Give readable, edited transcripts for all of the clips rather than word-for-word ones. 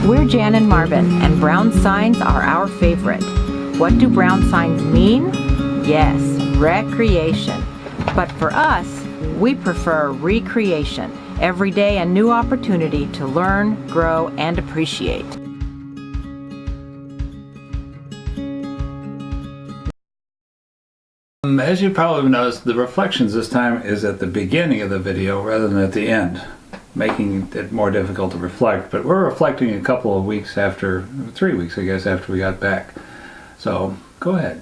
We're Jan and Marvin, and brown signs are our favorite. What do brown signs mean? Yes, recreation. But for us, we prefer recreation. Every day a new opportunity to learn, grow, and appreciate. As you probably noticed, the reflections this time is at the beginning of the video rather than at the end, making it more difficult to reflect. But we're reflecting a couple of weeks after, 3 weeks I guess, after we got back. So go ahead.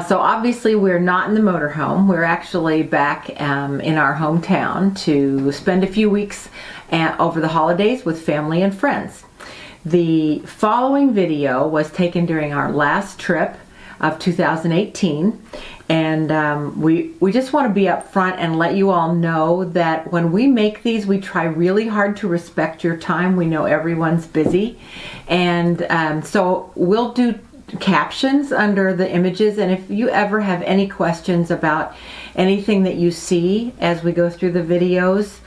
So obviously we're not in the motorhome. We're actually back in our hometown to spend a few weeks over the holidays with family and friends. The following video was taken during our last trip of 2018, and we just want to be up front and let you all know that when we make these, we try really hard to respect your time. We know everyone's busy, and so we'll do captions under the images, and if you ever have any questions about anything that you see as we go through the videos,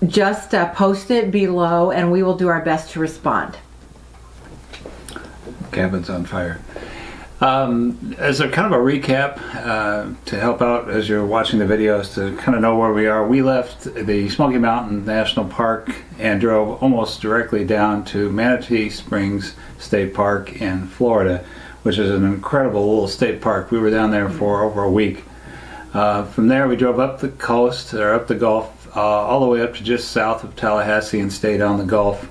just post it below and we will do our best to respond. Cabin's on fire. As a kind of a recap to help out as you're watching the videos to kind of know where we are, we left the Smoky Mountain National Park and drove almost directly down to Manatee Springs State Park in Florida, which is an incredible little state park. We were down there for over a week. From there we drove up the coast, or up the Gulf, all the way up to just south of Tallahassee and stayed on the Gulf.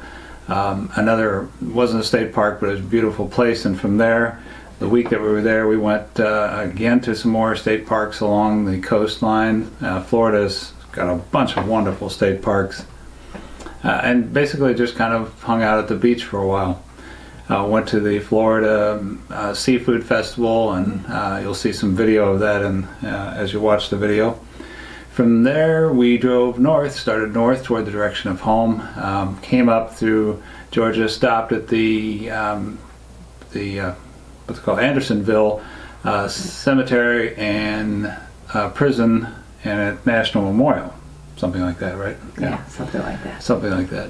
Wasn't a state park, but it was a beautiful place, and from there, the week that we were there, we went again to some more state parks along the coastline. Florida's got a bunch of wonderful state parks. And basically just kind of hung out at the beach for a while. Went to the Florida Seafood Festival, and you'll see some video of that as you watch the video. From there, we drove north, started north toward the direction of home, came up through Georgia, stopped at the what's called Andersonville Cemetery and Prison and at National Memorial, something like that, right? Yeah, something like that. Something like that.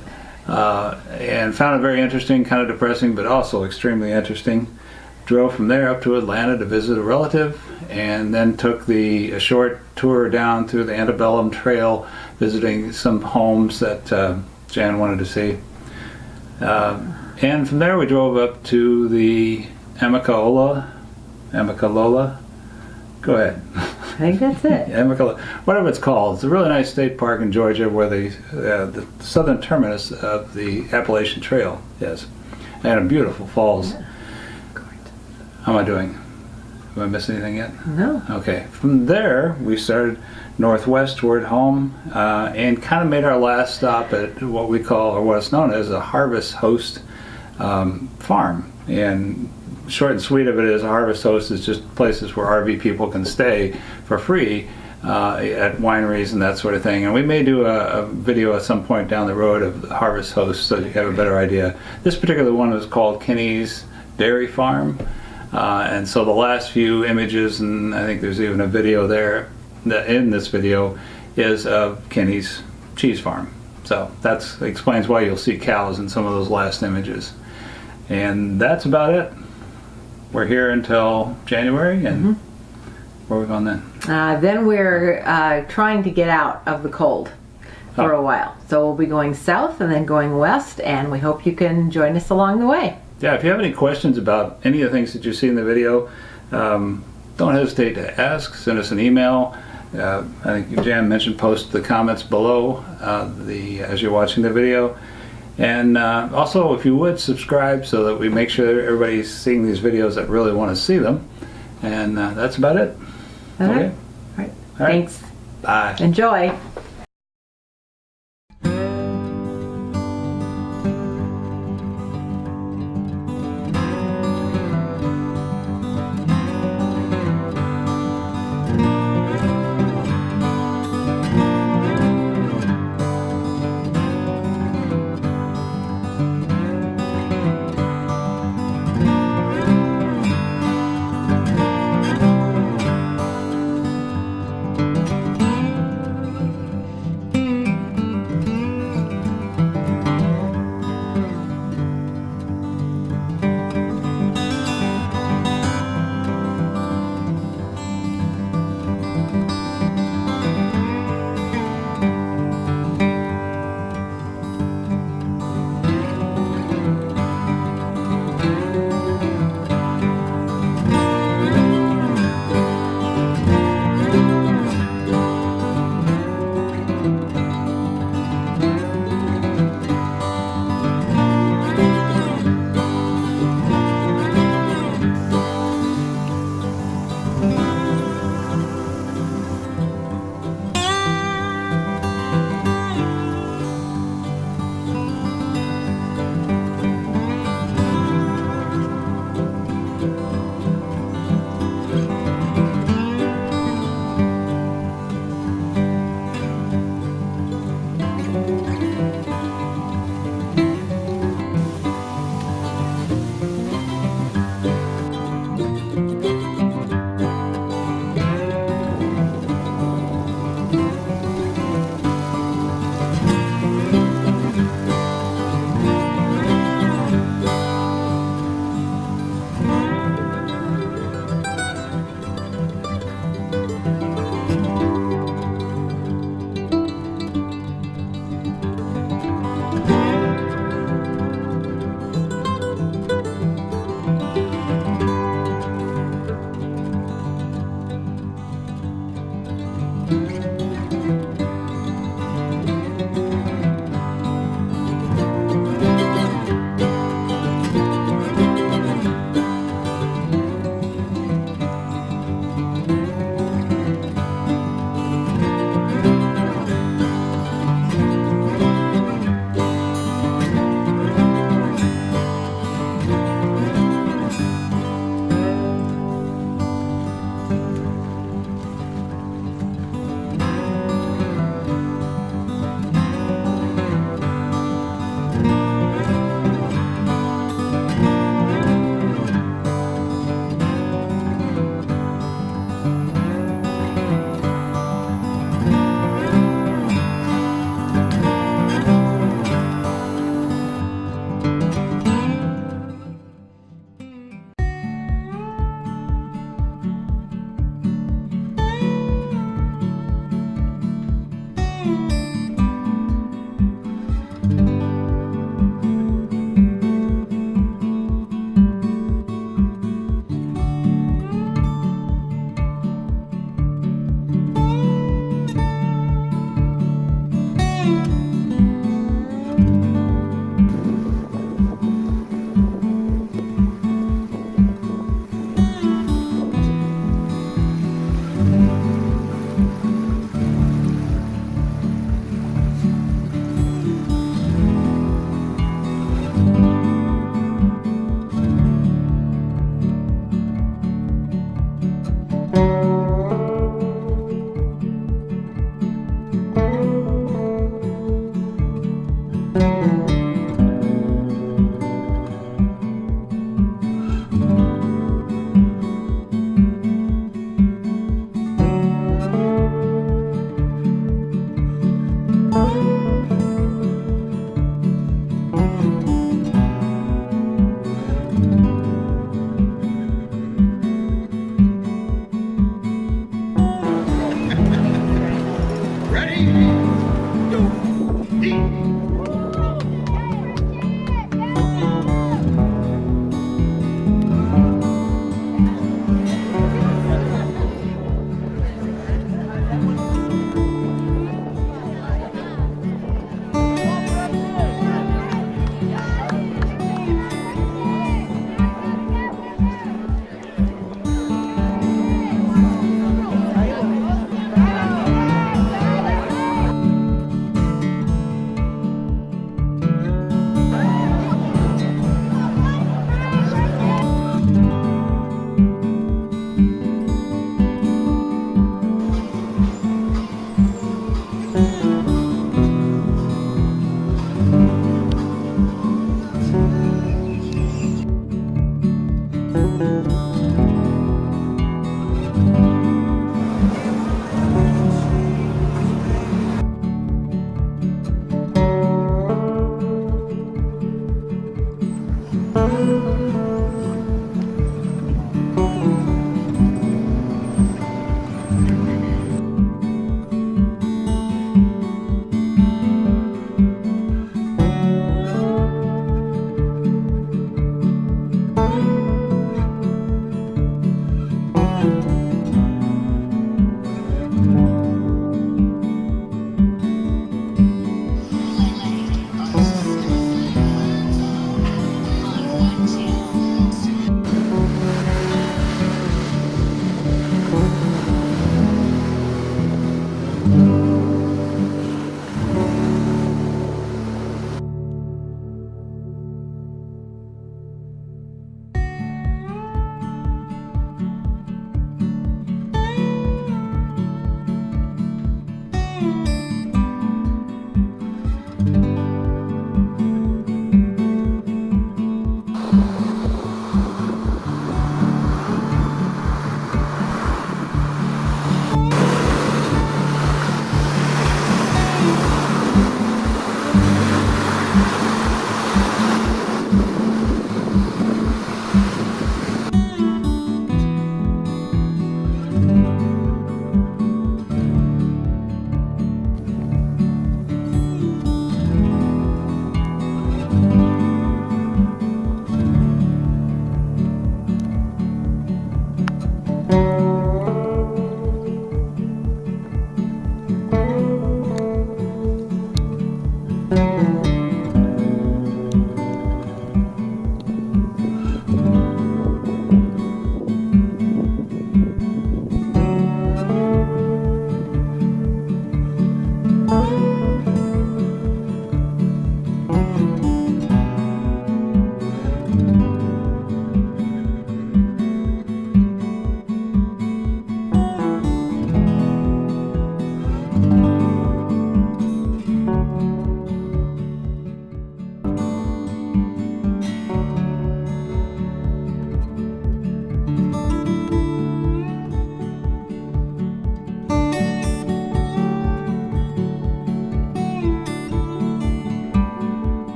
And found it very interesting, kind of depressing, but also extremely interesting. Drove from there up to Atlanta to visit a relative, and then took a short tour down through the Antebellum Trail, visiting some homes that Jan wanted to see. And from there we drove up to the Amicalola. Go ahead. I think that's it. Amicalola, whatever it's called. It's a really nice state park in Georgia where the southern terminus of the Appalachian Trail is. And beautiful falls. Yeah. How am I doing? Have I missed anything yet? No. Okay. From there, we started northwest toward home and kind of made our last stop at what we call, or what's known as, a Harvest Host farm. And short and sweet of it is, a Harvest Host is just places where RV people can stay for free at wineries and that sort of thing. And we may do a video at some point down the road of the Harvest Host so you have a better idea. This particular one was called Kinney's Dairy Farm. And so the last few images, and I think there's even a video there in this video, is of Kinney's cheese farm. So that explains why you'll see cows in some of those last images. And that's about it. We're here until January, and where are we going then? Then we're trying to get out of the cold for a while. So we'll be going south and then going west, and we hope you can join us along the way. Yeah, if you have any questions about any of the things that you see in the video, don't hesitate to ask. Send us an email. I think Jan mentioned post the comments below as you're watching the video. And also, if you would, subscribe so that we make sure that everybody's seeing these videos that really want to see them. And that's about it. Okay. All right. right. Thanks. Bye. Enjoy.